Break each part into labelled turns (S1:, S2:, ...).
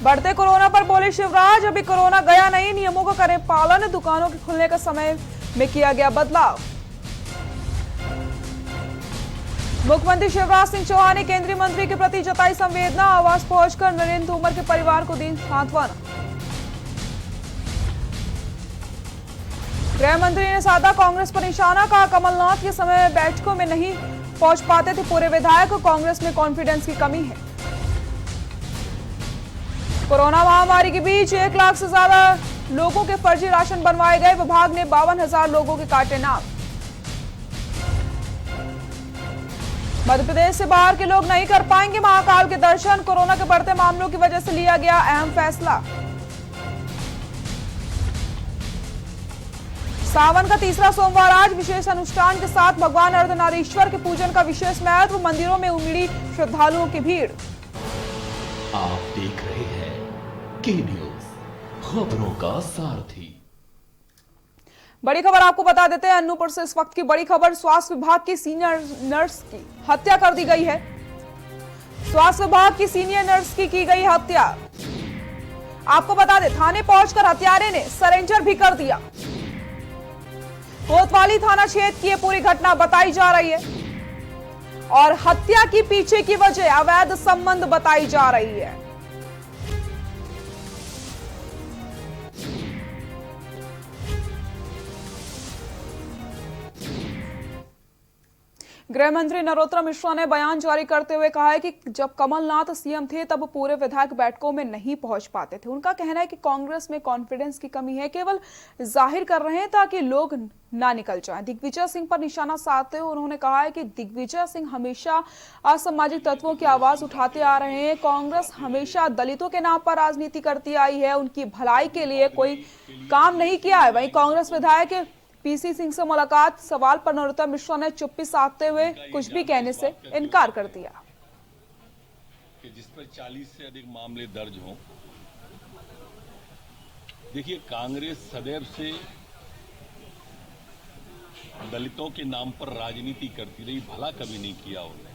S1: बढ़ते कोरोना पर बोले शिवराज, अभी कोरोना गया नहीं, नियमों का करें पालन, दुकानों के खुलने का समय में किया गया बदलाव। मुख्यमंत्री शिवराज सिंह चौहान ने केंद्रीय मंत्री के प्रति जताई संवेदना, आवास पहुंचकर नरेंद्र तोमर के परिवार को दी सांत्वना। गृह मंत्री ने साधा कांग्रेस पर निशाना, कहा कमलनाथ के समय बैठकों में नहीं पहुंच पाते थे पूरे विधायक, कांग्रेस में कॉन्फिडेंस की कमी है। कोरोना महामारी के बीच 1 लाख से ज्यादा लोगों के फर्जी राशन बनवाए गए, विभाग ने 52,000 लोगों के काटे नाम। मध्य प्रदेश से बाहर के लोग नहीं कर पाएंगे महाकाल के दर्शन, कोरोना के बढ़ते मामलों की वजह से लिया गया अहम फैसला। सावन का तीसरा सोमवार आज विशेष अनुष्ठान के साथ भगवान अर्धनारीश्वर के पूजन का विशेष महत्व, मंदिरों में उमड़ी श्रद्धालुओं की भीड़।
S2: आप देख रहे हैं के न्यूज, खबरों का सारथी।
S1: बड़ी खबर आपको बता देते हैं, अनूपपुर से इस वक्त की बड़ी खबर, स्वास्थ्य विभाग की सीनियर नर्स की हत्या कर दी गई है। स्वास्थ्य विभाग की सीनियर नर्स की गई हत्या। आपको बता दें, थाने पहुंचकर हत्यारे ने सरेंडर भी कर दिया। कोतवाली थाना क्षेत्र की ये पूरी घटना बताई जा रही है और हत्या की पीछे की वजह अवैध संबंध बताई जा रही है। गृह मंत्री नरोत्तम मिश्रा ने बयान जारी करते हुए कहा है कि जब कमलनाथ सीएम थे तब पूरे विधायक बैठकों में नहीं पहुंच पाते थे। उनका कहना है कि कांग्रेस में कॉन्फिडेंस की कमी है, केवल जाहिर कर रहे हैं ताकि लोग ना निकल जाएं। दिग्विजय सिंह पर निशाना साधते हुए उन्होंने कहा है कि दिग्विजय सिंह हमेशा असामाजिक तत्वों की आवाज उठाते आ रहे हैं। कांग्रेस हमेशा दलितों के नाम पर राजनीति करती आई है, उनकी भलाई के लिए कोई काम नहीं किया है। वहीं कांग्रेस विधायक पीसी सिंह से मुलाकात सवाल पर नरोत्तम मिश्रा ने चुप्पी साधते हुए कुछ भी कहने से इनकार कर दिया
S3: कि जिस पर 40 से अधिक मामले दर्ज हों। देखिए, कांग्रेस सदैव से दलितों के नाम पर राजनीति करती रही, भला कभी नहीं किया उन्होंने।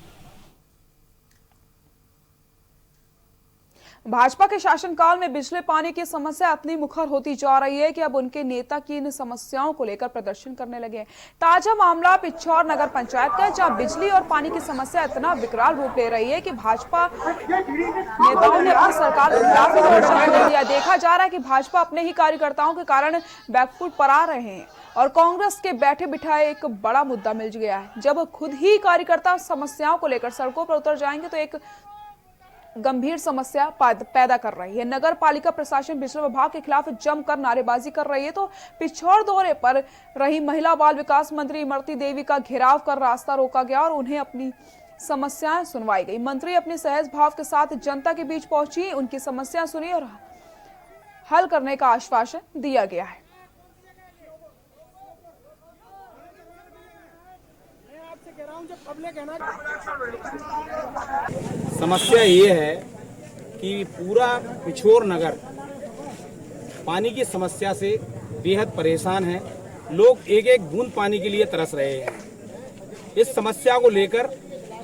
S1: भाजपा के शासनकाल में बिजली पानी की समस्या इतनी मुखर होती जा रही है कि अब उनके नेता की इन समस्याओं को लेकर प्रदर्शन करने लगे हैं। ताजा मामला पिछौर नगर पंचायत का है, जहां बिजली और पानी की समस्या इतना विकराल रूप ले रही है कि भाजपा नेताओं ने अपनी सरकार के खिलाफ प्रदर्शन कर दिया। देखा जा रहा है कि भाजपा अपने ही कार्यकर्ताओं के कारण बैकफुट पर आ रहे हैं और कांग्रेस के बैठे बिठाए एक बड़ा मुद्दा मिल गया है। जब खुद ही कार्यकर्ता समस्याओं को लेकर सड़कों पर उतर जाएंगे तो एक गंभीर समस्या पैदा कर रही है। नगर पालिका प्रशासन बिजली विभाग के खिलाफ जमकर नारेबाजी कर रही है तो पिछौर दौरे पर रही महिला बाल विकास मंत्री इमरती देवी का घेराव कर रास्ता रोका गया और उन्हें अपनी समस्याएं सुनवाई गई। मंत्री अपने सहज भाव के साथ जनता के बीच पहुंची, उनकी समस्या सुनी और हल करने का आश्वासन दिया गया है।
S4: समस्या ये है कि पूरा पिछोर नगर पानी की समस्या से बेहद परेशान है। लोग एक एक बूंद पानी के लिए तरस रहे हैं। इस समस्या को लेकर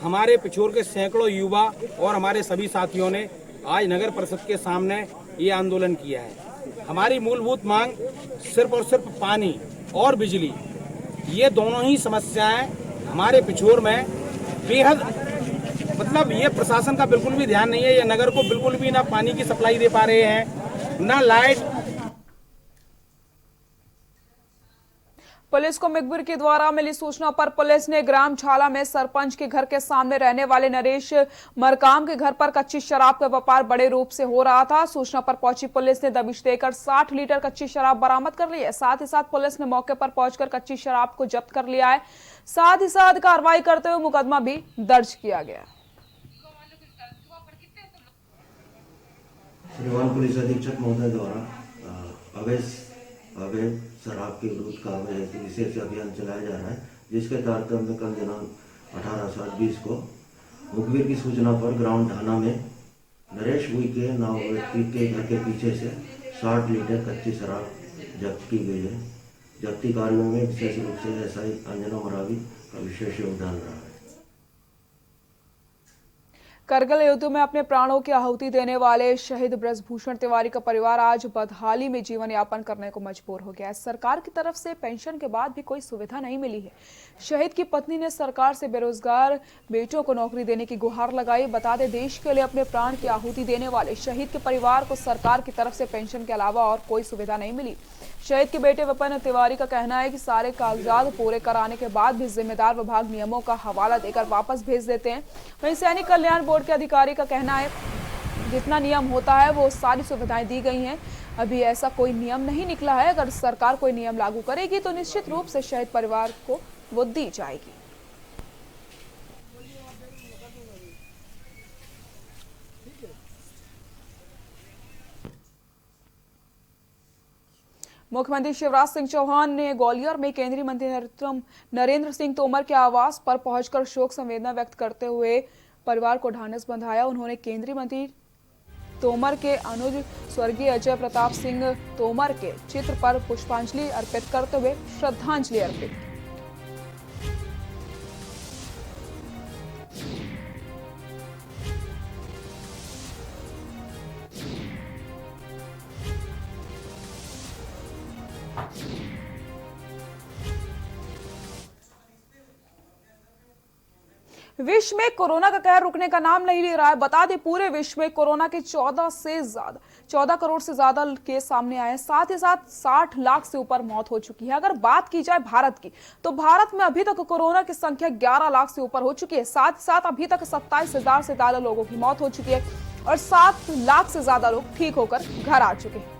S4: हमारे पिछोर के सैकड़ों युवा और हमारे सभी साथियों ने आज नगर परिषद के सामने ये आंदोलन किया है। हमारी मूलभूत मांग सिर्फ और सिर्फ पानी और बिजली, ये दोनों ही समस्याएं हमारे पिछोर में बेहद, मतलब ये प्रशासन का बिल्कुल भी ध्यान नहीं है। ये नगर को बिल्कुल भी ना पानी की सप्लाई दे पा रहे हैं, ना लाइट।
S1: पुलिस को मुखबिर के द्वारा मिली सूचना पर पुलिस ने ग्राम झाला में सरपंच के घर के सामने रहने वाले नरेश मरकाम के घर पर कच्ची शराब का व्यापार बड़े रूप से हो रहा था। सूचना पर पहुंची पुलिस ने दबिश देकर 60 लीटर कच्ची शराब बरामद कर ली है। साथ ही साथ पुलिस ने मौके पर पहुंचकर कच्ची शराब को जब्त कर लिया है। साथ ही साथ कार्रवाई करते हुए मुकदमा भी दर्ज किया गया।
S5: श्रीमान पुलिस अधीक्षक महोदय द्वारा अवैध शराब के विरुद्ध कार्रवाई हेतु विशेष अभियान चलाया जा रहा है, जिसके तहत में कल दिनांक 18/7/20 को मुखबिर की सूचना पर ग्राम ढाना में नरेश हुई के नाम व्यक्ति के घर के पीछे से 60 लीटर कच्ची शराब जब्त की गई है। जब्ती कार्यों में विशेष रूप से एसआई अंजना मरावी का विशेष योगदान रहा है।
S1: करगिल युद्ध में अपने प्राणों की आहुति देने वाले शहीद ब्रजभूषण तिवारी का परिवार आज बदहाली में जीवन यापन करने को मजबूर हो गया है। सरकार की तरफ से पेंशन के बाद भी कोई सुविधा नहीं मिली है। शहीद की पत्नी ने सरकार से बेरोजगार बेटों को नौकरी देने की गुहार लगाई। बता दें, देश के लिए अपने प्राण की आहुति देने वाले शहीद के परिवार को सरकार की तरफ से पेंशन के अलावा और कोई सुविधा नहीं मिली। शहीद के बेटे विपिन तिवारी का कहना है कि सारे कागजात पूरे कराने के बाद भी जिम्मेदार विभाग नियमों का हवाला देकर वापस भेज देते हैं। वहीं सैनिक कल्याण बोर्ड के अधिकारी का कहना है जितना नियम होता है वो सारी सुविधाएं दी गई हैं। अभी ऐसा कोई नियम नहीं निकला है। अगर सरकार कोई नियम लागू करेगी तो निश्चित रूप से शहीद परिवार को वो दी जाएगी। मुख्यमंत्री शिवराज सिंह चौहान ने ग्वालियर में केंद्रीय मंत्री नरेंद्र सिंह तोमर के आवास पर पहुंचकर शोक संवेदना व्यक्त करते हुए परिवार को ढांढस बंधाया। उन्होंने केंद्रीय मंत्री तोमर के अनुज स्वर्गीय अजय प्रताप सिंह तोमर के चित्र पर पुष्पांजलि अर्पित करते हुए श्रद्धांजलि अर्पित की। विश्व में कोरोना का कहर रुकने का नाम नहीं ले रहा है। बता दें, पूरे विश्व में कोरोना के 14 करोड़ से ज्यादा केस सामने आए हैं। साथ ही साथ 60 लाख से ऊपर मौत हो चुकी है। अगर बात की जाए भारत की, तो भारत में अभी तक कोरोना की संख्या 11 लाख से ऊपर हो चुकी है। साथ ही साथ अभी तक 27,000 से ज्यादा लोगों की मौत हो चुकी है और 7 लाख से ज्यादा लोग ठीक होकर घर आ चुके हैं।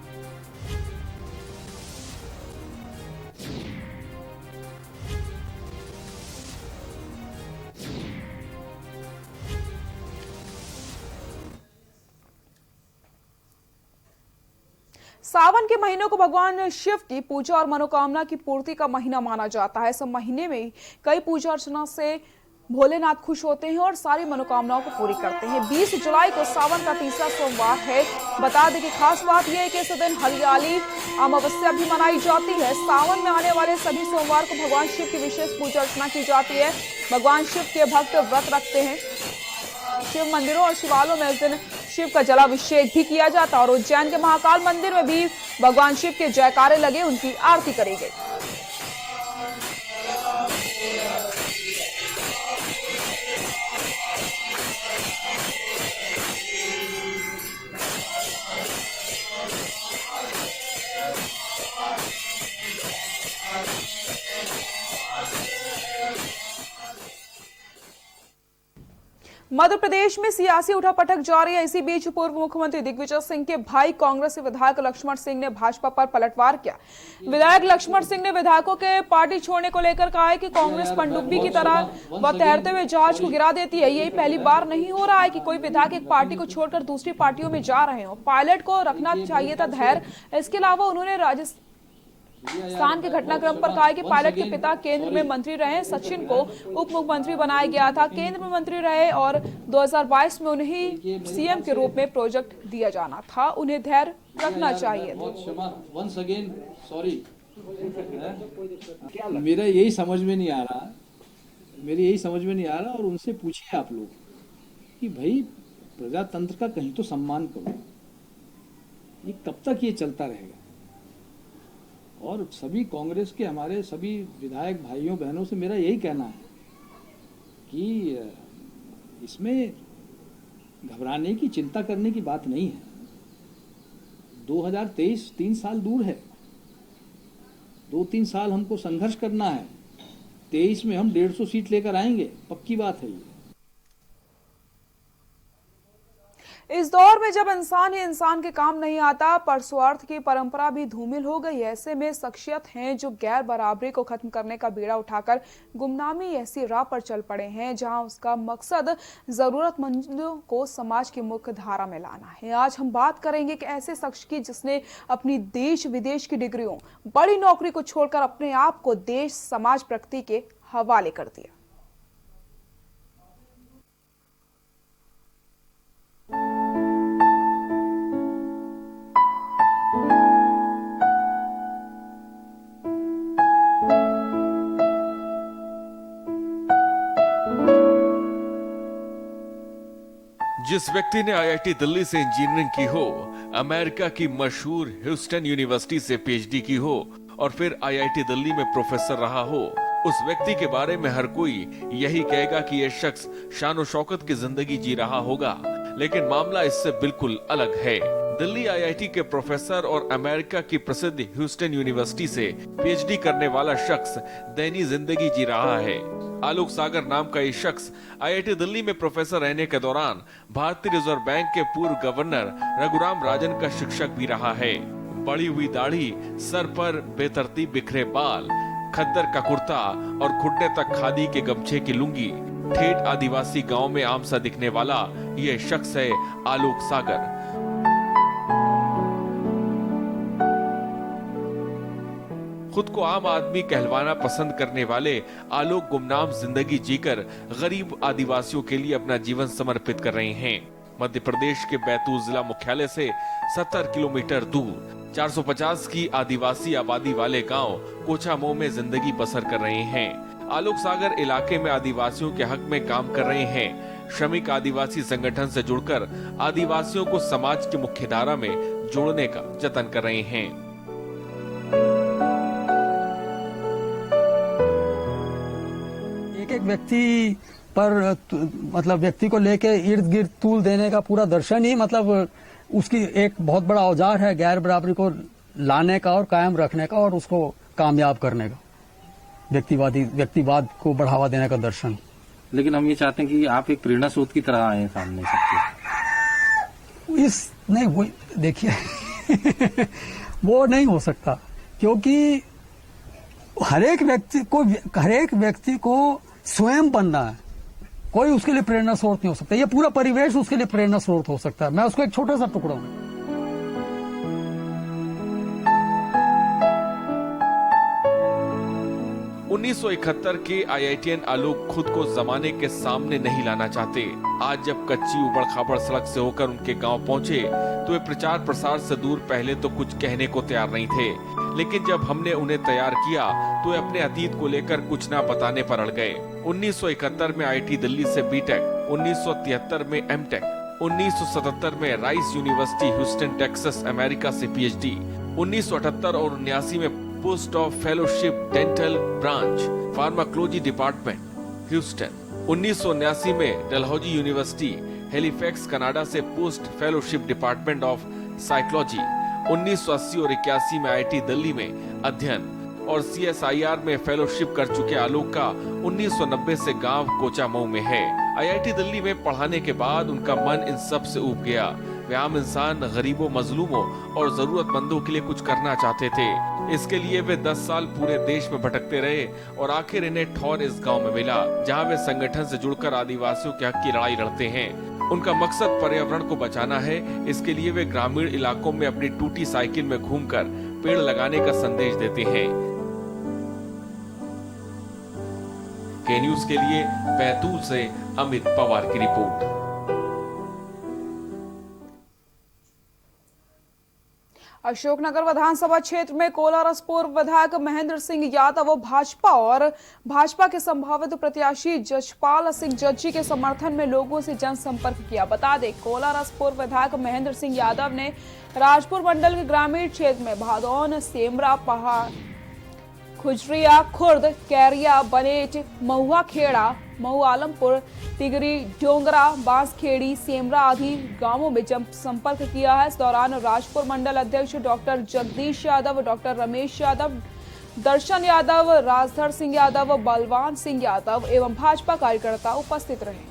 S1: सावन के महीनों को भगवान शिव की पूजा और मनोकामना की पूर्ति का महीना माना जाता है। इस महीने में कई पूजा अर्चना से भोलेनाथ खुश होते हैं और सारी मनोकामनाओं को पूरी करते हैं। 20 जुलाई को सावन का तीसरा सोमवार है। बता दें कि खास बात यह है कि इस दिन हरियाली अमावस्या भी मनाई जाती है। सावन में आने वाले सभी सोमवार को भगवान शिव की विशेष पूजा अर्चना की जाती है। भगवान शिव के भक्त व्रत रखते हैं। शिव मंदिरों और शिवालयों में इस दिन शिव का जलाभिषेक भी किया जाता है और उज्जैन के महाकाल मंदिर में भी भगवान शिव के जयकारे लगे उनकी आरती करी गई। मध्य प्रदेश में सियासी उठापटक जारी है। इसी बीच पूर्व मुख्यमंत्री दिग्विजय सिंह के भाई कांग्रेस विधायक लक्ष्मण सिंह ने भाजपा पर पलटवार किया। विधायक लक्ष्मण सिंह ने विधायकों के पार्टी छोड़ने को लेकर कहा है कि कांग्रेस पनडुब्बी की तरह वह तैरते हुए जहाज को गिरा देती है। यही पहली बार नहीं हो रहा है कि कोई विधायक एक पार्टी को छोड़कर दूसरी पार्टियों में जा रहे हो। पायलट को रखना चाहिए था धैर्य। इसके अलावा उन्होंने राजस्थान के घटनाक्रम पर कहा कि पायलट के पिता केंद्र में मंत्री रहे। सचिन को उप मुख्यमंत्री बनाया गया था, केंद्र में मंत्री रहे और 2022 में उन्हें सीएम के रूप में प्रोजेक्ट दिया जाना था। उन्हें धैर्य रखना चाहिए।
S6: वंस अगेन सॉरी, मेरा यही समझ में नहीं आ रहा और उनसे पूछिए आप लोग कि भाई प्रजातंत्र का कहीं तो सम्मान करो। ये कब तक ये चलता रहेगा? और सभी कांग्रेस के हमारे सभी विधायक भाइयों बहनों से मेरा यही कहना है कि इसमें घबराने की, चिंता करने की बात नहीं है। 2023 3 साल दूर है। 2-3 साल हमको संघर्ष करना है। 23 में हम 150 सीट लेकर आएंगे, पक्की बात है ये।
S1: इस दौर में जब इंसान ही इंसान के काम नहीं आता, परस्वार्थ की परंपरा भी धूमिल हो गई। ऐसे में शख्सियत हैं जो गैर बराबरी को खत्म करने का बीड़ा उठाकर गुमनामी ऐसी राह पर चल पड़े हैं जहां उसका मकसद जरूरतमंदों को समाज की मुख्य धारा में लाना है। आज हम बात करेंगे कि ऐसे शख्स की जिसने अपनी देश विदेश की डिग्रियों, बड़ी नौकरी को छोड़कर अपने आप को देश समाज प्रगति के हवाले कर दिया।
S7: जिस व्यक्ति ने आईआईटी दिल्ली से इंजीनियरिंग की हो, अमेरिका की मशहूर ह्यूस्टन यूनिवर्सिटी से पीएचडी की हो और फिर आईआईटी दिल्ली में प्रोफेसर रहा हो, उस व्यक्ति के बारे में हर कोई यही कहेगा कि यह शख्स शान शौकत की जिंदगी जी रहा होगा। लेकिन मामला इससे बिल्कुल अलग है। दिल्ली आईआईटी के प्रोफेसर और अमेरिका की प्रसिद्ध ह्यूस्टन यूनिवर्सिटी से पीएचडी करने वाला शख्स दैनिक जिंदगी जी रहा है। आलोक सागर नाम का ये शख्स आईआईटी दिल्ली में प्रोफेसर रहने के दौरान भारतीय रिजर्व बैंक के पूर्व गवर्नर रघुराम राजन का शिक्षक भी रहा है। बड़ी हुई दाढ़ी, सर पर बेतरतीब बिखरे बाल, खद्दर का कुर्ता और घुटने तक खादी के गमछे की लुंगी, ठेठ आदिवासी गांव में आम सा दिखने वाला ये शख्स है आलोक सागर। खुद को आम आदमी कहलवाना पसंद करने वाले आलोक गुमनाम जिंदगी जीकर गरीब आदिवासियों के लिए अपना जीवन समर्पित कर रहे हैं। मध्य प्रदेश के बैतूल जिला मुख्यालय से 70 किलोमीटर दूर 450 की आदिवासी आबादी वाले गांव कोचामो में जिंदगी बसर कर रहे हैं। आलोक सागर इलाके में आदिवासियों के हक में काम कर रहे हैं। श्रमिक आदिवासी संगठन से जुड़कर आदिवासियों को समाज की मुख्यधारा में जोड़ने का जतन कर रहे हैं।
S8: एक व्यक्ति पर मतलब व्यक्ति को लेके इर्द गिर्द तूल देने का पूरा दर्शन ही मतलब उसकी एक बहुत बड़ा औजार है गैर बराबरी को लाने का और कायम रखने का और उसको कामयाब करने का, व्यक्तिवाद को बढ़ावा देने का दर्शन।
S9: लेकिन हम ये चाहते हैं कि आप एक प्रेरणा स्रोत की तरह आए सामने सबके।
S8: इस नहीं वो देखिए वो नहीं हो सकता, क्योंकि हर एक व्यक्ति को स्वयं बनना है। कोई उसके लिए प्रेरणा स्रोत नहीं हो सकता। ये पूरा परिवेश उसके लिए प्रेरणा स्रोत हो सकता है। मैं उसको एक छोटा सा टुकड़ा हूं।
S7: 1971 के आईआईटीएन आलोक खुद को जमाने के सामने नहीं लाना चाहते। आज जब कच्ची उबड़ खाबड़ सड़क से होकर उनके गांव पहुंचे तो वे प्रचार प्रसार से दूर पहले तो कुछ कहने को तैयार नहीं थे, लेकिन जब हमने उन्हें तैयार किया तो वे अपने अतीत को लेकर कुछ ना बताने पर अड़ गए। 1971 में आईआईटी दिल्ली से बीटेक, 1973 में एमटेक, 1977 में rice university Houston Texas America से पीएचडी, 1978 और 1979 में post of fellowship dental branch pharmacology department Houston, 1979 में डलहौजी यूनिवर्सिटी हेलीफैक्स कनाडा से post fellowship department of psychology, 1980 और 81 में आईआईटी दिल्ली में अध्ययन और सीएसआईआर में फेलोशिप कर चुके आलोक का 1990 से गांव कोचामऊ में है। आईआईटी दिल्ली में पढ़ाने के बाद उनका मन इन सब से ऊब गया। वे आम इंसान, गरीबों, मजलूमों और जरूरतमंदों के लिए कुछ करना चाहते थे। इसके लिए वे 10 साल पूरे देश में भटकते रहे और आखिर इन्हें ठौर इस गांव में मिला, जहां वे संगठन से जुड़कर आदिवासियों के हक की लड़ाई लड़ते हैं। उनका मकसद पर्यावरण को बचाना है। इसके लिए वे ग्रामीण इलाकों में अपनी टूटी साइकिल में घूमकर पेड़ लगाने का संदेश देते हैं। के न्यूज के लिए बैतूल से अमित पवार की रिपोर्ट।
S1: अशोकनगर विधानसभा क्षेत्र में कोलारस पूर्व विधायक महेंद्र सिंह यादव भाजपा और भाजपा के संभावित प्रत्याशी जजपाल सिंह जज्जी के समर्थन में लोगों से जनसंपर्क किया। बता दें, कोलारस पूर्व विधायक महेंद्र सिंह यादव ने राजपुर मंडल के ग्रामीण क्षेत्र में भादौन, सेमरा, पहाड़, खुजरिया, खुर्द, कैरिया, बनेट, महुआ खेड़ा, मऊ आलमपुर, तिगरी, डोंगरा, बांसखेड़ी, सेमरा आदि गांवों में जनसंपर्क किया है। इस दौरान राजपुर मंडल अध्यक्ष डॉक्टर जगदीश यादव, डॉक्टर रमेश यादव, दर्शन यादव, राजधर सिंह यादव, बलवान सिंह यादव एवं भाजपा कार्यकर्ता उपस्थित रहे।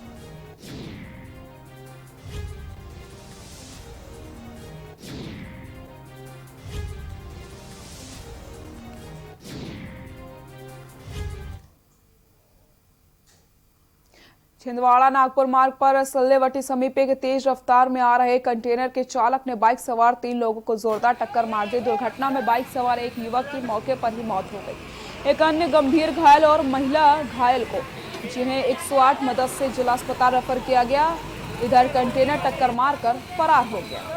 S1: छिंदवाड़ा नागपुर मार्ग पर सल्लेवटी समीप एक तेज रफ्तार में आ रहे कंटेनर के चालक ने बाइक सवार 3 लोगों को जोरदार टक्कर मार दी। दुर्घटना में बाइक सवार एक युवक की मौके पर ही मौत हो गई। एक अन्य गंभीर घायल और महिला घायल को जिन्हें 108 मदद से जिला अस्पताल रेफर किया गया। इधर कंटेनर टक्कर मारकर फरार हो गया।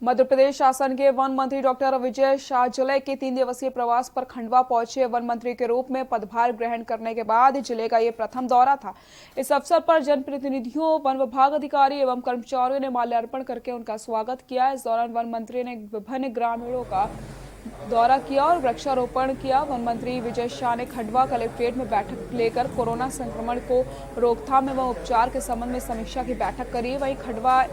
S1: मध्य प्रदेश शासन के वन मंत्री डॉक्टर विजय शाह जिले के 3 दिवसीय प्रवास पर खंडवा पहुंचे। वन मंत्री के रूप में पदभार ग्रहण करने के बाद जिले का ये प्रथम दौरा था। इस अवसर पर जनप्रतिनिधियों, वन विभाग अधिकारी एवं कर्मचारियों ने माल्यार्पण करके उनका स्वागत किया। इस दौरान वन मंत्री ने विभिन्न ग्रामीणों का दौरा किया और वृक्षारोपण किया। वन मंत्री विजय शाह ने खंडवा कलेक्ट्रेट में बैठक लेकर कोरोना संक्रमण को रोकथाम एवं उपचार के संबंध में समीक्षा की बैठक करी। वहीं खंडवा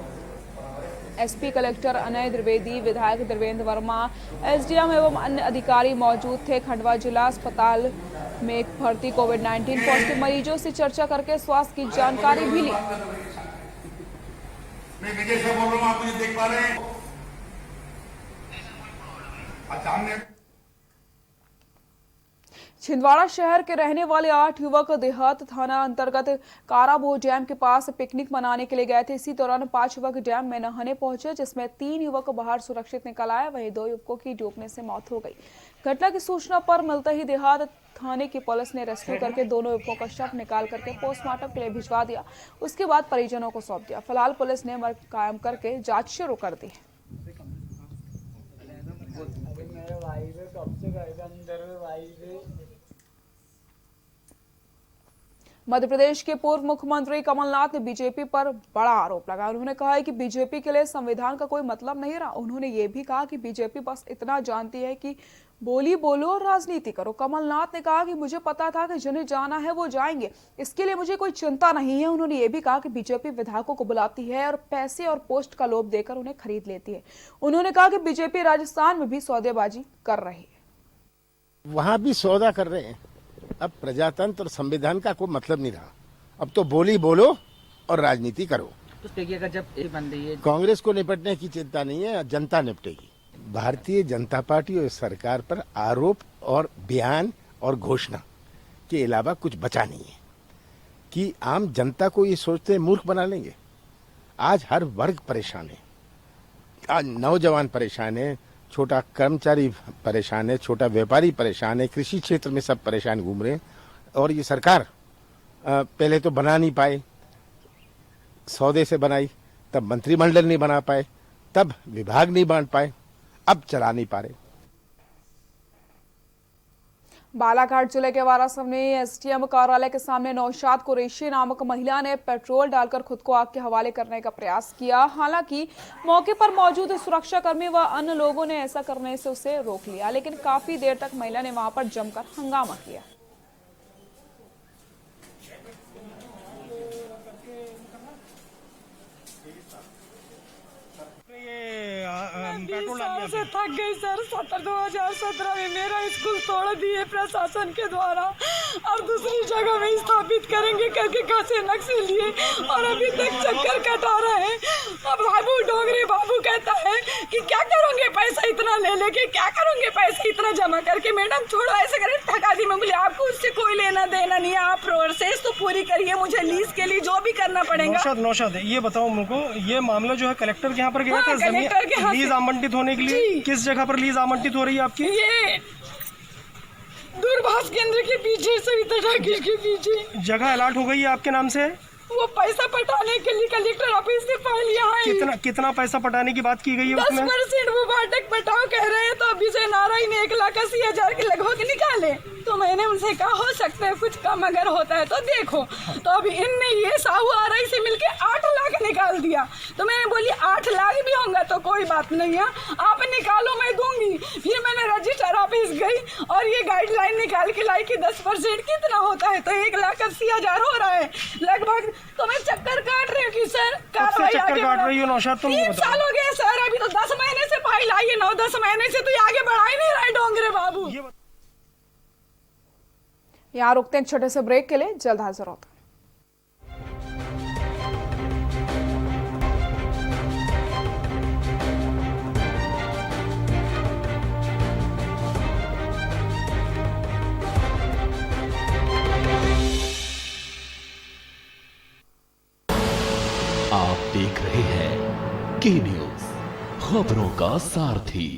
S1: एसपी कलेक्टर अनय द्विवेदी, विधायक देवेंद्र वर्मा, एसडीएम एवं अन्य अधिकारी मौजूद थे। खंडवा जिला अस्पताल में भर्ती कोविड-19 पॉजिटिव मरीजों से चर्चा करके स्वास्थ्य की जानकारी भी ली।
S10: मैं विजय से बोल रहा हूं, आप मुझे देख पा रहे हैं?
S1: छिंदवाड़ा शहर के रहने वाले 8 युवक देहात थाना अंतर्गत काराबोह डैम के पास पिकनिक मनाने के लिए गए थे। इसी दौरान 5 युवक डैम में नहाने पहुंचे, जिसमें 3 युवक बाहर सुरक्षित निकल आए। वहीं 2 युवकों की डूबने से मौत हो गई। घटना की सूचना पर मिलते ही देहात थाने की पुलिस ने रेस्क्यू करके दोनों युवकों का शव निकाल करके पोस्टमार्टम के लिए भिजवा दिया। उसके बाद परिजनों को सौंप दिया। फिलहाल पुलिस ने मर्ग कायम करके जांच शुरू कर दी। मध्य प्रदेश के पूर्व मुख्यमंत्री कमलनाथ ने बीजेपी पर बड़ा आरोप लगाया। उन्होंने कहा है कि बीजेपी के लिए संविधान का कोई मतलब नहीं रहा। उन्होंने ये भी कहा कि बीजेपी बस इतना जानती है कि बोली बोलो और राजनीति करो। कमलनाथ ने कहा कि मुझे पता था कि जिन्हें जाना है वो जाएंगे, इसके लिए मुझे कोई चिंता नहीं है। उन्होंने ये भी कहा कि बीजेपी विधायकों को बुलाती है और पैसे और पोस्ट का लोभ देकर उन्हें खरीद लेती है। उन्होंने कहा कि बीजेपी राजस्थान में भी सौदेबाजी कर रही है।
S11: वहां भी सौदा कर रहे हैं। अब प्रजातंत्र और संविधान का कोई मतलब नहीं रहा। अब तो बोली बोलो और राजनीति करो।
S12: तो जब बन रही है,
S11: कांग्रेस को निपटने की चिंता नहीं है, जनता निपटेगी। भारतीय जनता पार्टी और सरकार पर आरोप और बयान और घोषणा के अलावा कुछ बचा नहीं है कि आम जनता को ये सोचते मूर्ख बना लेंगे। आज हर वर्ग परेशान है। आज नौजवान परेशान है, छोटा कर्मचारी परेशान है, छोटा व्यापारी परेशान है, कृषि क्षेत्र में सब परेशान घूम रहे हैं। और ये सरकार पहले तो बना नहीं पाए, सौदे से बनाई, तब मंत्रिमंडल नहीं बना पाए, तब विभाग नहीं बांट पाए, अब चला नहीं पा रहे।
S1: बालाघाट जिले के वारासवनी एसडीएम कार्यालय के सामने नौशाद कुरैशी नामक महिला ने पेट्रोल डालकर खुद को आग के हवाले करने का प्रयास किया। हालांकि मौके पर मौजूद सुरक्षाकर्मी व अन्य लोगों ने ऐसा करने से उसे रोक लिया, लेकिन काफी देर तक महिला ने वहां पर जमकर हंगामा किया।
S13: से थक गई सर। 2017 में मेरा स्कूल तोड़ दिए प्रशासन के द्वारा और दूसरी जगह में स्थापित करेंगे करके कैसे नक्शे लिए और अभी तक चक्कर कटा रहे हैं। अब बाबू डोगरे बाबू कहता है कि क्या करोगे पैसा इतना ले लेके, क्या करोगे पैसा इतना जमा करके। मैडम थोड़ा ऐसे करें, ठगा दी। मैं बोली आपको उससे कोई लेना देना नहीं है, आप प्रोसेस तो पूरी करिए, मुझे लीज के लिए जो भी करना पड़ेगा।
S14: नौशाद ये बताओ मुझको, ये मामला जो है कलेक्टर के यहाँ पर गया था,
S13: कलेक्टर के
S14: लीज आवंटित होने के लिए किस जगह पर लीज आवंटित हो रही है आपकी?
S13: ये दूरभाष केंद्र के पीछे, सविता टाकिज के पीछे
S14: जगह अलॉट हो गई है आपके नाम से।
S13: वो पैसा पटाने के लिए कलेक्टर ऑफिस से फाइल यहाँ
S14: कितना पैसा पटाने की बात की गई है उसमें?
S13: 10% वो बाटक पटाओ कह रहे हैं। तो अभी से नारायण ने 1,80,000 के लगभग निकाले। तो मैंने उनसे कहा हो सकता है कुछ कम अगर होता है तो देखो। तो अभी इनने ये साहू आरआई से मिलके 8 लाख निकाल दिया। तो मैंने बोली 8 लाख भी होगा तो कोई बात नहीं है, आप निकालो मैं दूंगी। फिर मैंने रजिस्टर ऑफिस गई और ये गाइडलाइन निकाल के लाई कि 10% कितना होता है। तो 1,80,000 हो रहा है लगभग। तो मैं चक्कर काट रही हूँ कि सर
S14: चक्कर काट रही हो नौशाद तुम?
S13: 3 साल हो गए सर, अभी तो 10 महीने से फाइल आई है। 9-10 महीने से तो ये आगे बढ़ा ही नहीं रहे डोंगरे बाबू।
S1: यहाँ रुकते हैं छोटे से ब्रेक के लिए, जल्द हाजिर होते हैं।
S2: आप देख रहे हैं के न्यूज, खबरों का सारथी।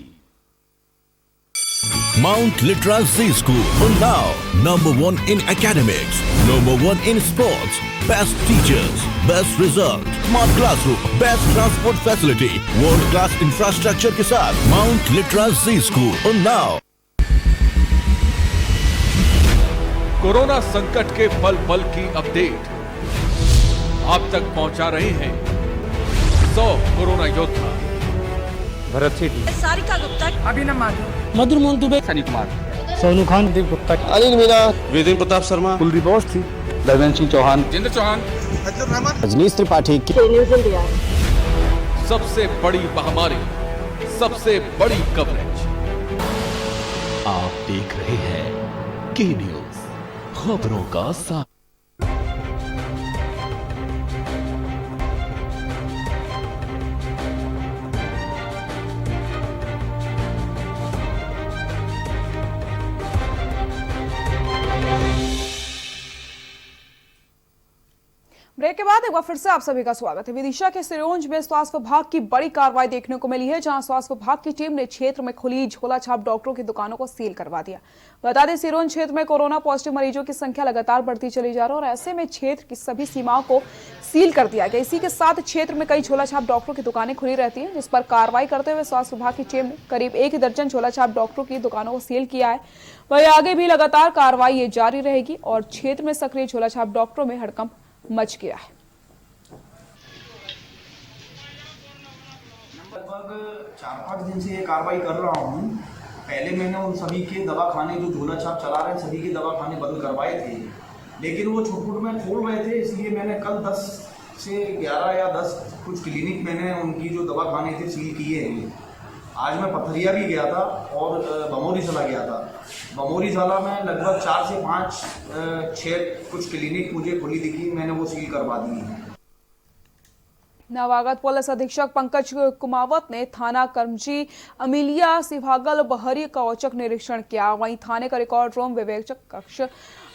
S2: Mount Litra Z School, Unnao, #1 in academics, #1 in sports, best teachers, best result, smart classroom, best transport facility, world class infrastructure के साथ Mount Litra Z School, Unnao।
S7: Corona संकट के पल पल की अपडेट आप तक पहुंचा रहे हैं 100 कोरोना योद्धा।
S9: भरत सेठी,
S13: सारिका गुप्ता,
S12: अभिनव माधव,
S8: मधुर मोहन दुबे,
S9: सनी कुमार,
S8: सोनू खान, दीप गुप्ता,
S11: अनिल मीना,
S10: वेदेंद्र प्रताप शर्मा,
S8: कुलदीप बोस थी,
S9: दरवेंद्र सिंह चौहान,
S7: जिंद्र चौहान,
S11: रजनीश त्रिपाठी,
S7: सबसे बड़ी महामारी, सबसे बड़ी कवरेज।
S2: आप देख रहे हैं के न्यूज, खबरों का साथ।
S1: ब्रेक के बाद एक बार फिर से आप सभी का स्वागत है। विदिशा के सिरोंज में स्वास्थ्य विभाग की बड़ी कार्रवाई देखने को मिली है, जहां स्वास्थ्य विभाग की टीम ने क्षेत्र में खुली झोला छाप डॉक्टरों की दुकानों को सील करवा दिया। बता दें, सिरोंज क्षेत्र में कोरोना पॉजिटिव मरीजों की संख्या लगातार बढ़ती चली जा रही है और ऐसे में क्षेत्र की सभी सीमाओं को सील कर दिया गया। इसी के साथ क्षेत्र में कई झोला छाप डॉक्टरों की दुकानें खुली रहती है, जिस पर कार्रवाई करते हुए स्वास्थ्य विभाग की टीम ने करीब 1 दर्जन झोला छाप डॉक्टरों की दुकानों को सील किया है। वहीं आगे भी लगातार कार्रवाई ये जारी रहेगी और क्षेत्र में सक्रिय झोला छाप डॉक्टरों में हड़कंप मच गया है।
S4: लगभग 4-5 दिन से ये कार्रवाई कर रहा हूँ। पहले मैंने उन सभी के दवाखाने जो झोला छाप चला रहे हैं सभी के दवाखाने बंद करवाए थे, लेकिन वो छुट में खोल रहे थे, इसलिए मैंने कल 10 से 11 या 10 कुछ क्लिनिक मैंने उनकी जो दवाखाने थे सील किए हैं। आज मैं पथरिया भी गया था और बमोरी साला गया था। बमोरी साला में लगभग 4 से 5 6 कुछ क्लिनिक मुझे खुली दिखी, मैंने वो सील करवा दी है।
S1: नवागत पुलिस अधीक्षक पंकज कुमावत ने थाना करमजी अमीलिया सिभागल बहरी का औचक निरीक्षण किया। वहीं थाने का रिकॉर्ड रूम, विवेचक कक्ष,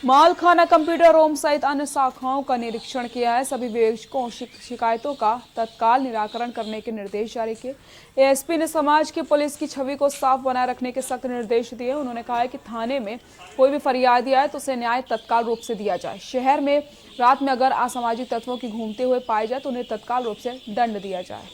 S1: मालखाना, कंप्यूटर रूम सहित अन्य शाखाओं का निरीक्षण किया है। सभी विवेचकों शिकायतों का तत्काल निराकरण करने के निर्देश जारी किए। एएसपी ने समाज की पुलिस की छवि को साफ बनाए रखने के सख्त निर्देश दिए। उन्होंने कहा है कि थाने में कोई भी फरियादी आए तो उसे न्याय तत्काल रूप से दिया जाए। शहर में रात में अगर असामाजिक तत्वों की घूमते हुए पाए जाए तो उन्हें तत्काल रूप से दंड दिया जाए।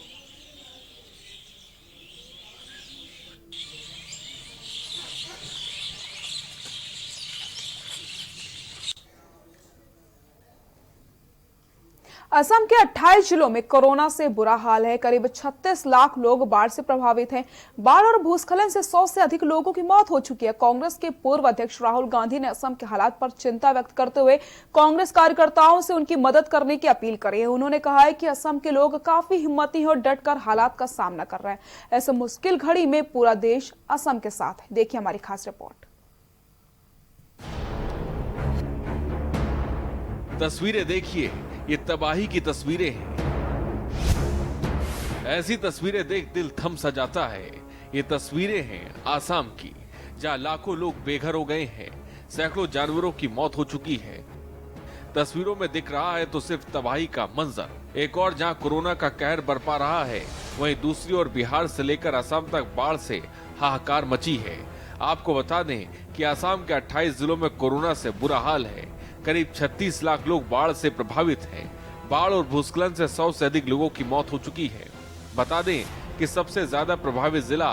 S1: असम के 28 जिलों में कोरोना से बुरा हाल है। करीब 36 लाख लोग बाढ़ से प्रभावित हैं। बाढ़ और भूस्खलन से 100 से अधिक लोगों की मौत हो चुकी है। कांग्रेस के पूर्व अध्यक्ष राहुल गांधी ने असम के हालात पर चिंता व्यक्त करते हुए कांग्रेस कार्यकर्ताओं से उनकी मदद करने की अपील करी है। उन्होंने कहा है कि असम के लोग काफी हिम्मती हैं और डटकर हालात का सामना कर रहे हैं। ऐसे मुश्किल घड़ी में पूरा देश असम के साथ है। देखिए हमारी खास रिपोर्ट।
S7: तस्वीरें देखिए, ये तबाही की तस्वीरें हैं। ऐसी तस्वीरें देख दिल थम सा जाता है। ये तस्वीरें हैं आसाम की, जहां लाखों लोग बेघर हो गए हैं, सैकड़ों जानवरों की मौत हो चुकी है। तस्वीरों में दिख रहा है तो सिर्फ तबाही का मंजर। एक और जहां कोरोना का कहर बरपा रहा है, वहीं दूसरी ओर बिहार से लेकर असम तक बाढ़ से हाहाकार मची है। आपको बता दें कि असम के 28 जिलों में कोरोना से बुरा हाल है। करीब 36 लाख लोग बाढ़ से प्रभावित हैं। बाढ़ और भूस्खलन से 100 से अधिक लोगों की मौत हो चुकी है। बता दें कि सबसे ज्यादा प्रभावित जिला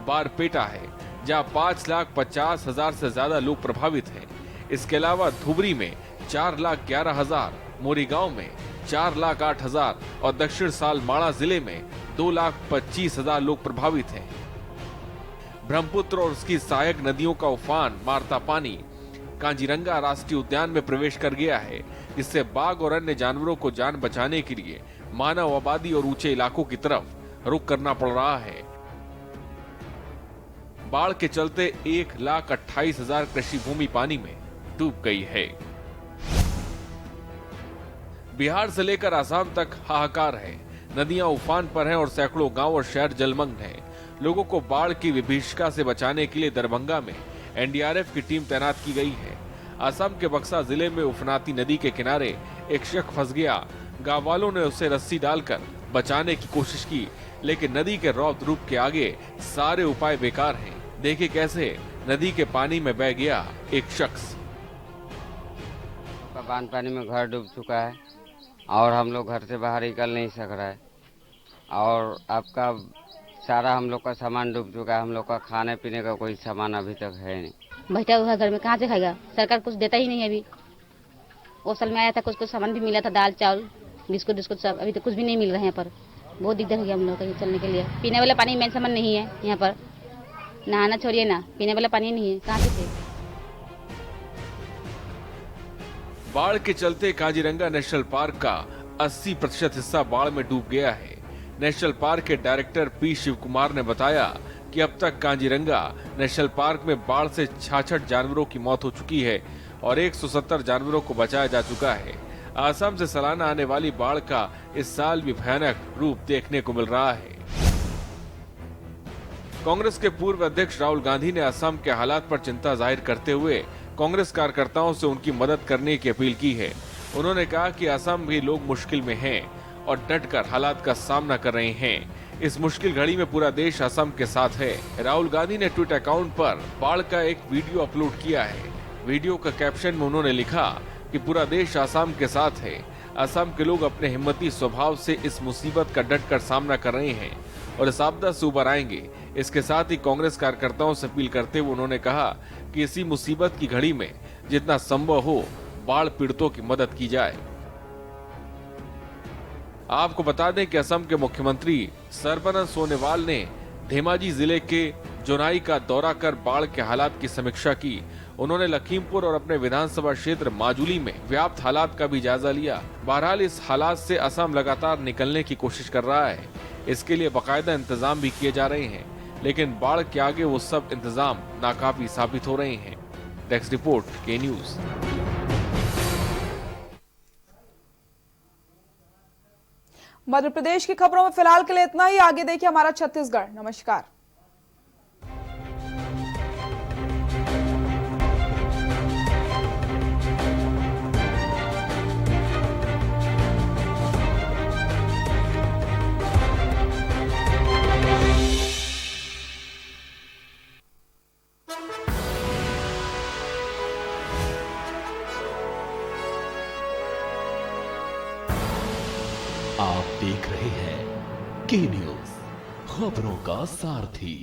S7: बारपेटा है, जहां 5,50,000 से ज्यादा लोग प्रभावित हैं। इसके अलावा धुबरी में 4,11,000, मोरीगांव में 4,08,000 और दक्षिण सालमाड़ा जिले में 2,25,000 लोग प्रभावित हैं। ब्रह्मपुत्र और उसकी सहायक नदियों का उफान मारता पानी कांजीरंगा राष्ट्रीय उद्यान में प्रवेश कर गया है, जिससे बाघ और अन्य जानवरों को जान बचाने के लिए मानव आबादी और ऊंचे इलाकों की तरफ रुख करना पड़ रहा है। बाढ़ के चलते 1,28,000 कृषि भूमि पानी में डूब गई है। बिहार से लेकर आसाम तक हाहाकार है। नदियां उफान पर हैं और सैकड़ों गांव और शहर जलमग्न हैं। लोगों को बाढ़ की विभीषिका से बचाने के लिए दरभंगा में एनडीआरएफ की टीम तैनात की गई है। असम के बक्सा जिले में उफनाती नदी के किनारे एक शख्स फंस गया। गांव वालों ने उसे रस्सी डालकर बचाने की कोशिश की, लेकिन नदी के रौद्र रूप के आगे सारे उपाय बेकार हैं। देखिए कैसे नदी के पानी में बह गया एक शख्स।
S15: बांध पानी में घर डूब चुका है और हम लोग घर से बाहर निकल नहीं सक रहा है और आपका सारा हम लोग का सामान डूब चुका है। हम लोग का खाने पीने का कोई सामान अभी तक है नहीं।
S16: बैठा हुआ घर में कहाँ से खाएगा? सरकार कुछ देता ही नहीं है। अभी वो साल में आया था, कुछ सामान भी मिला था, दाल चावल बिस्कुट सब। अभी तो कुछ भी नहीं मिल रहा है यहाँ पर। बहुत दिक्कत हो गया हम लोग का चलने के लिए। पीने वाला पानी मेन सामान नहीं है यहाँ पर। नहाना छोड़िए ना, पीने वाला पानी नहीं है। कहाँ से?
S7: बाढ़ के चलते काजीरंगा नेशनल पार्क का 80% हिस्सा बाढ़ में डूब गया है। नेशनल पार्क के डायरेक्टर पी शिव कुमार ने बताया कि अब तक काजीरंगा नेशनल पार्क में बाढ़ से 66 जानवरों की मौत हो चुकी है और 170 जानवरों को बचाया जा चुका है। असम से सालाना आने वाली बाढ़ का इस साल भी भयानक रूप देखने को मिल रहा है। कांग्रेस के पूर्व अध्यक्ष राहुल गांधी ने असम के हालात पर चिंता जाहिर करते हुए कांग्रेस कार्यकर्ताओं से उनकी मदद करने की अपील की है। उन्होंने कहा कि असम भी लोग मुश्किल में हैं और डटकर हालात का सामना कर रहे हैं। इस मुश्किल घड़ी में पूरा देश असम के साथ है। राहुल गांधी ने ट्विटर अकाउंट पर बाढ़ का एक वीडियो अपलोड किया है। वीडियो का कैप्शन में उन्होंने लिखा कि पूरा देश असम के साथ है। असम के लोग अपने हिम्मती स्वभाव से इस मुसीबत का डटकर सामना कर रहे हैं और इस आपदा से उबर आएंगे। इसके साथ ही कांग्रेस कार्यकर्ताओं से अपील करते हुए उन्होंने कहा कि इसी मुसीबत की घड़ी में जितना संभव हो बाढ़ पीड़ितों की मदद की जाए। आपको बता दें कि असम के मुख्यमंत्री सर्बानंद सोनोवाल ने धेमाजी जिले के जोनाई का दौरा कर बाढ़ के हालात की समीक्षा की। उन्होंने लखीमपुर और अपने विधानसभा क्षेत्र माजुली में व्याप्त हालात का भी जायजा लिया। बहरहाल इस हालात से असम लगातार निकलने की कोशिश कर रहा है। इसके लिए बाकायदा इंतजाम भी किए जा रहे हैं, लेकिन बाढ़ के आगे वो सब इंतजाम नाकाफी साबित हो रहे हैं। डेस्क रिपोर्ट के न्यूज।
S1: मध्य प्रदेश की खबरों में फिलहाल के लिए इतना ही। आगे देखिए हमारा छत्तीसगढ़। नमस्कार।
S2: आप देख रहे हैं के न्यूज, खबरों का सारथी।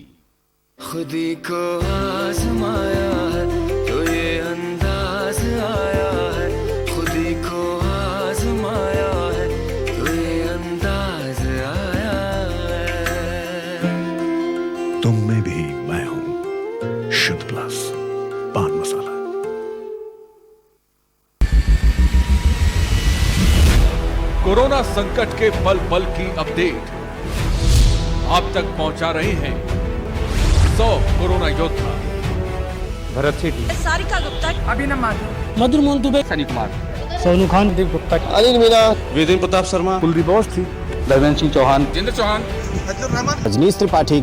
S17: खुदी को आजमाया है तो ये अंदाज आया है। खुदी को आजमाया है तो ये अंदाज आया है।
S2: तुम में भी मैं हूं, शुद्ध प्लस पान मसाला।
S7: कोरोना संकट के पल पल की अपडेट आप तक पहुंचा रहे हैं 100 कोरोना योद्धा।
S18: भरत सेठी,
S13: सारिका गुप्ता,
S18: अभिनव माथुर,
S8: मधुर मोहन दुबे,
S18: सनी कुमार,
S8: सोनू खान, दीप गुप्ता,
S18: अनिल मीना, वेदेंद्र प्रताप शर्मा,
S8: कुलदीप बोस थी, दरवेंद्र सिंह चौहान,
S18: जितेंद्र चौहान,
S11: रजनीश त्रिपाठी।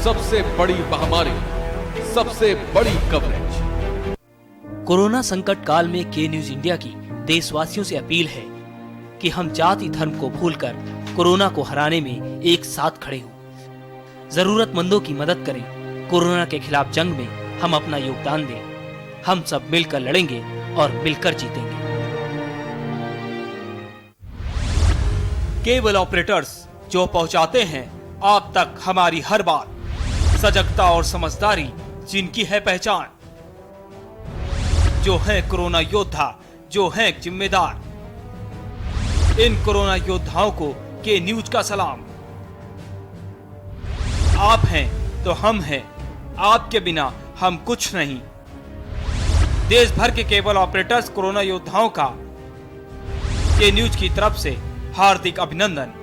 S7: सबसे बड़ी महामारी, सबसे बड़ी कवरेज।
S19: कोरोना संकट काल में के न्यूज इंडिया की देशवासियों से अपील है कि हम जाति धर्म को भूलकर कोरोना को हराने में एक साथ खड़े हों। जरूरतमंदों की मदद करें। कोरोना के खिलाफ जंग में हम अपना योगदान दें। हम सब मिलकर लड़ेंगे और मिलकर जीतेंगे। केबल ऑपरेटर्स जो पहुंचाते हैं आप तक हमारी हर बात। सजगता और समझदारी जिनकी है पहचान। जो है कोरोना योद्धा, जो है जिम्मेदार। इन कोरोना योद्धाओं को के न्यूज का सलाम। आप हैं तो हम हैं, आपके बिना हम कुछ नहीं। देश भर के केबल ऑपरेटर्स कोरोना योद्धाओं का के न्यूज की तरफ से हार्दिक अभिनंदन।